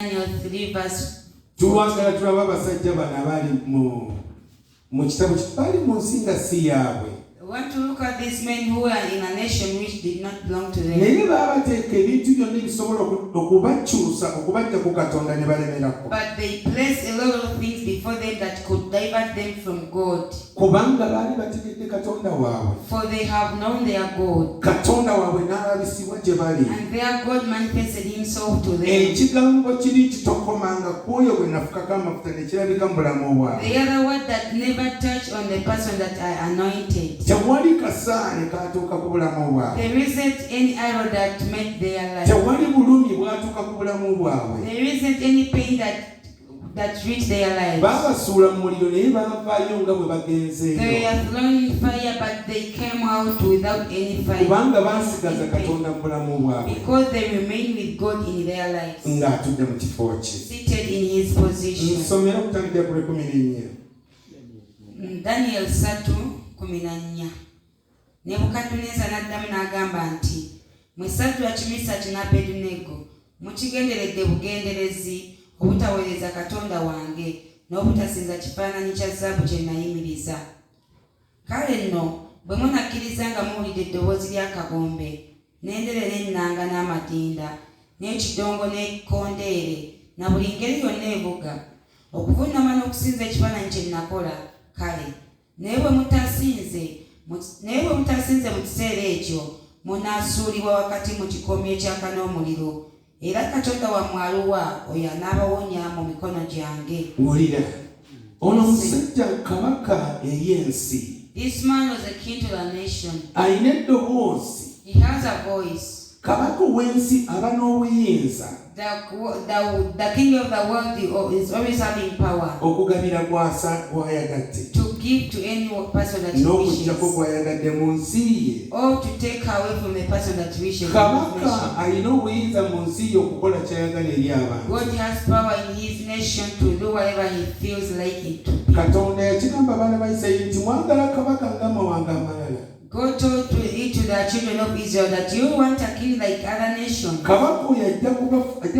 3 verse. Tuwangala tulaba abasajja bano abali mu kitabu bali mu nsinga si yaabwe. We want to look at these men who are in a nation which did not belong to them. Naye baabateeka ebintu byonna ebisobola okubakyusa okubajja ku Katonda ne balemerako. But they placed a lot of things before them that could divert them from God. Kubanga baali bategedde Katonda waabwe. For they have known their God. Katonda waabwe n'alabisibwa gye bali. And their God manifested himself to them. Ekigambo kiri kitokomanga ku oyo gwe nafukako amafuta ne kirabika mu bulamu bwabwe. The other word that never touched on the person that I anointed. Tewali kasaane kaatuuka ku bulamu bwabwe. There isn't any arrow that met their life. Tewali bulumi bwatuuka ku bulamu bwabwe. There isn't any pain that reached their lives. Baabasuula mu muliro naye baavaayo nga bwe bagenzeeyo. They are thrown in fire, but they came out without any fire. Kubanga baasigaza Katonda mu bulamu bwabwe. Because they remain with God in their lives. Ng'atudde mu kifo kye. Seated in his position. Nsomera okutandikira ku 14. Daniel 3:14. Nebukadduneeza n'addamu n'agamba nti, "Mmwe Saddulaaki, Mesaki ne Abeduneego, mukigenderedde bugenderezi obutaweereza Katonda wange n'obutasinza kifaananyi kya zaabu kye nayimiriza. Kale nno bwe munakkiriza nga muwulidde eddoboozi ly'akagombe n'endere n'ennanga n'amadinda n'ekidongo n'ekkondeere na buli ngeri yonna evuga okuvuunama n'okusinza ekifaananyi kye nakola, kale naye bwe mutasinze mu kiseera ekyo munaasuulibwa wakati mu kikomye ekyaka n'omuliro, era Katonda wammwe aluwa oyo anaabawonya mu mikono gyange." Wulira, ono musajja kabaka ey'ensi. This man was a king to the nation. Alina eddoboozi. He has a voice. Kabaka w'ensi aba n'obuyinza. The king of the world is always having power. Okugabira gw'ayagadde. To give to any person that he wishes. N'okuggyako gw'ayagadde mu nsi ye. Or to take away from a person that wishes. Kabaka alina obuyinza mu nsi ye okukola ky'ayagala eri abantu. God has power in his nation to do whatever he feels like it to be. Katonda yakigamba abaana ba Isirayiri nti mwagala kabaka ng'amawanga amalala. God told the children of Israel that you want a king like other nations. Kabaka oyo ajja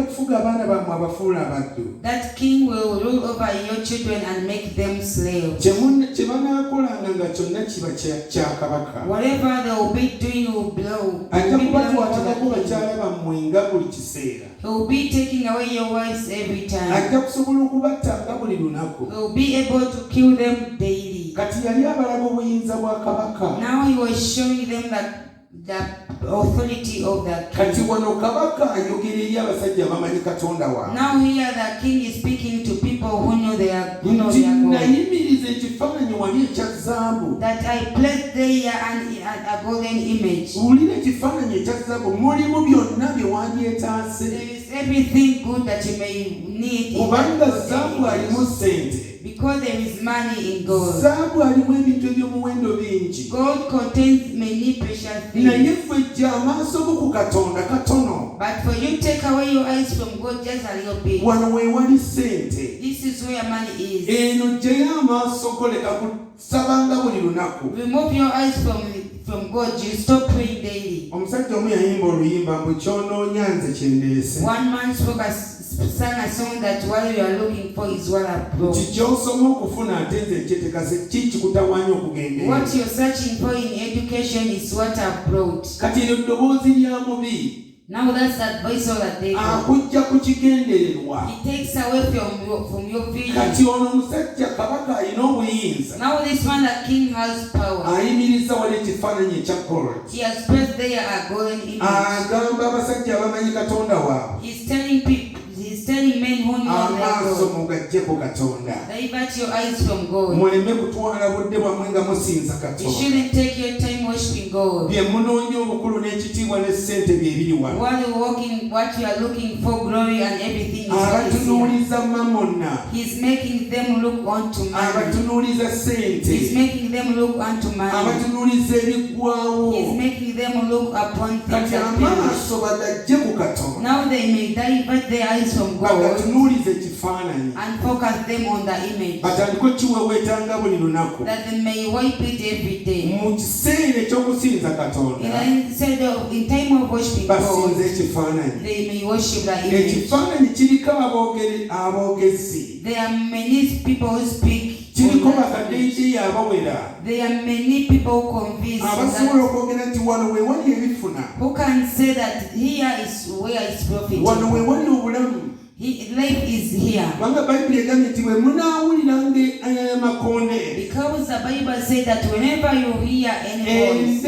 kufuga abaana bammwe abafuula abaddu. That king will rule over your children and make them slaves. Kye banaakolanga nga kyonna kiba kya kabaka. Whatever they will be doing will belong. Ajja kubatwalako bakyala bammwe nga buli kiseera. He will be taking away your wives every time. Ajja kusobola okubatta nga buli lunaku. He will be able to kill them daily. Kati yali abalaga obuyinza bwa kabaka. Now he was showing them the authority of the king. Kati wano kabaka ayogera eri abasajja bamanyi Katonda waabwe. Now here the king is speaking to people who know their God. Nayimiriza ekifaananyi wali ekya zaabu. That I placed there a golden image. Wulira ekifaananyi ekya zaabu mulimu byonna bye wandyetaase. There is everything good that you may need. Kubanga zaabu alimu ssente. Because there is money in gold. Zaabu alimu ebintu eby'omuwendo bingi. Gold contains many precious things. Naye ffe jja amaaso go ku Katonda katono. But for you take away your eyes from God just a little bit. Wano weewali ssente. This is where money is. Eno gyeyo amaaso go leka kusabanga buli lunaku. Remove your eyes from God. You stop praying daily. Omusajja omu yayimba oluyimba mbu kyonoonya nze kyendeese. One man sang a song that what you are looking for is what I brought. Ky'osoma okufuna ate nze kyetekase kikutawaanya okugenda. What you're searching for in education is what I brought. Kati eryo ddoboozi lya mubi. Now that's that voice of the devil. Akujja ku kigendererwa. It takes away from your vision. Kati ono omusajja kabaka alina obuyinza. Now this one, the king has power. Ayimiriza wali ekifaananyi ekya gold. He has placed there a golden image. Agamba abasajja abamanyi Katonda waabwe. He's telling men who know their amaaso God. mugaggyeko Katonda. Divert your eyes from God. Muleme kutwala budde bwammwe nga musinza You Katonda. shouldn't take your time worshiping God. Bye munoonya obukulu n'ekitiibwa n'essente bye biri wano. What you are looking for, glory and everything is what is here. Abatunuuliza mamonna. He's making them look unto money. Abatunuuliza ssente. He's making them look unto money. Abatunuuliza ebiggwaawo. He's making them look upon things Kati that perish. amaaso bagagye ku Katonda. Now they may divert their eyes from God Bagatunuuliza ekifaananyi. and focus them on the image, Batandike okiweweetanga buli lunaku. that they may wipe it every day. Mu kiseera eky'okusinza Katonda. In time of worshiping God, basinze ekifaananyi. they may worship the image. Ekifaananyi kiriko kiriko aboogezi. There are many people who speak. Kiriko bakadde abawera. There are many people who convince abasobola okwogera nti wano we wali ebifuna. Who can say that here is where is profit. Wano we wali obulamu. Life is here. Because the Bible says that whenever you hear any voice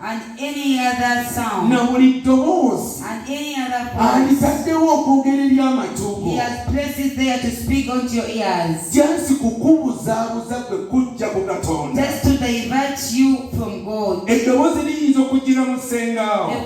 and any other sound and any other voice, He has placed it there to speak onto your ears, just to divert you from God.